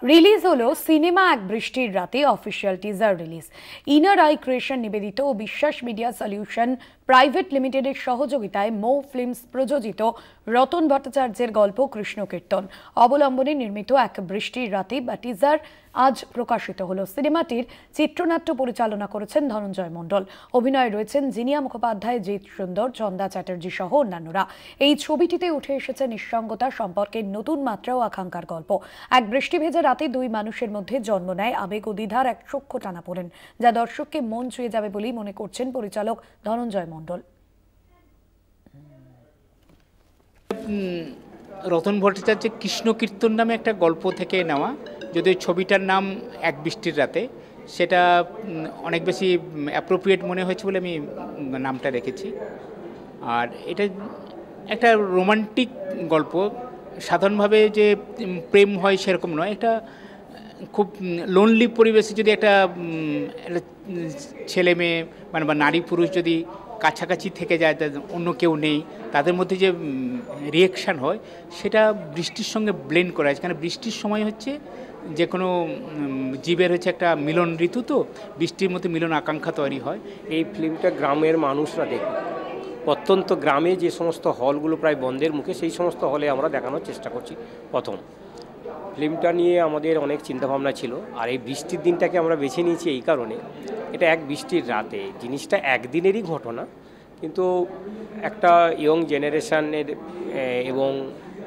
Release হলো cinema এক বৃষ্টির রাতে official teaser release. Inner I creation নিবেদিত ও বিশ্বাস মিডিয়া সলিউশন প্রাইভেট লিমিটেডের সহযোগিতায় মো ফিল্মস প্রযোজিত রতন ভট্টাচার্যের গল্প কৃষ্ণকীর্তন অবলম্বনে নির্মিত এক বৃষ্টির রাতে বা টিজার আজ প্রকাশিত হলো। সিনেমাটির চিত্রনাট্য পরিচালনা করেছেন ধনঞ্জয় মণ্ডল। অভিনয়ে রয়েছেন জিনিয়া মুখোপাধ্যায়, জিৎ সুন্দর, চন্দা চ্যাটার্জি সহ অন্যান্যরা। এই ছবিটিতে উঠে এসেছে নিঃসঙ্গতা সম্পর্কে নতুন মাত্রা ও আকাঙ্ক্ষার গল্প। এক বৃষ্টি ভেজা রাতে দুই মানুষের মধ্যে জন্ম নেয় আবেগ ও দ্বিধার এক সূক্ষ্ম টানাপোড়েন, যা দর্শককে মন ছুঁয়ে যাবে বলেই মনে করছেন পরিচালক ধনঞ্জয় মণ্ডল। রতন ভট্টাচার্যের কৃষ্ণকীর্তন নামে একটা গল্প থেকে নেওয়া, যদিও ছবিটার নাম এক বৃষ্টির রাতে, সেটা অনেক বেশি অ্যাপ্রোপ্রিয়েট মনে হয়েছে বলে আমি নামটা রেখেছি। আর এটা একটা রোমান্টিক গল্প, সাধারণভাবে যে প্রেম হয় সেরকম নয়। একটা খুব লোনলি পরিবেশে যদি একটা ছেলে মেয়ে মানে বা নারী পুরুষ যদি কাছাকাছি থেকে যায়, অন্য কেউ নেই, তাদের মধ্যে যে রিয়াকশান হয় সেটা বৃষ্টির সঙ্গে ব্লেন্ড করা হয়। কারণ বৃষ্টির সময় হচ্ছে যে কোনো জীবের হচ্ছে একটা মিলন ঋতু, তো বৃষ্টির মধ্যে মিলন আকাঙ্ক্ষা তৈরি হয়। এই ফিল্মটা গ্রামের মানুষরা দেখবে, প্রত্যন্ত গ্রামে যে সমস্ত হলগুলো প্রায় বন্ধের মুখে, সেই সমস্ত হলে আমরা দেখানোর চেষ্টা করছি। প্রথম ফিল্মটা নিয়ে আমাদের অনেক চিন্তাভাবনা ছিল, আর এই বৃষ্টির দিনটাকে আমরা বেছে নিয়েছি এই কারণে, এটা এক বৃষ্টির রাতে, জিনিসটা একদিনেরই ঘটনা, কিন্তু একটা ইয়ং জেনারেশানের এবং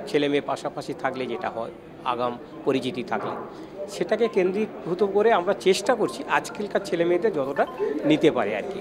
ছেলে মেয়ে পাশাপাশি থাকলে যেটা হয়, আগাম পরিচিতি থাকলে, সেটাকে কেন্দ্রীভূত করে আমরা চেষ্টা করছি আজকালকার ছেলে মেয়েদের যতটা নিতে পারে আর কি।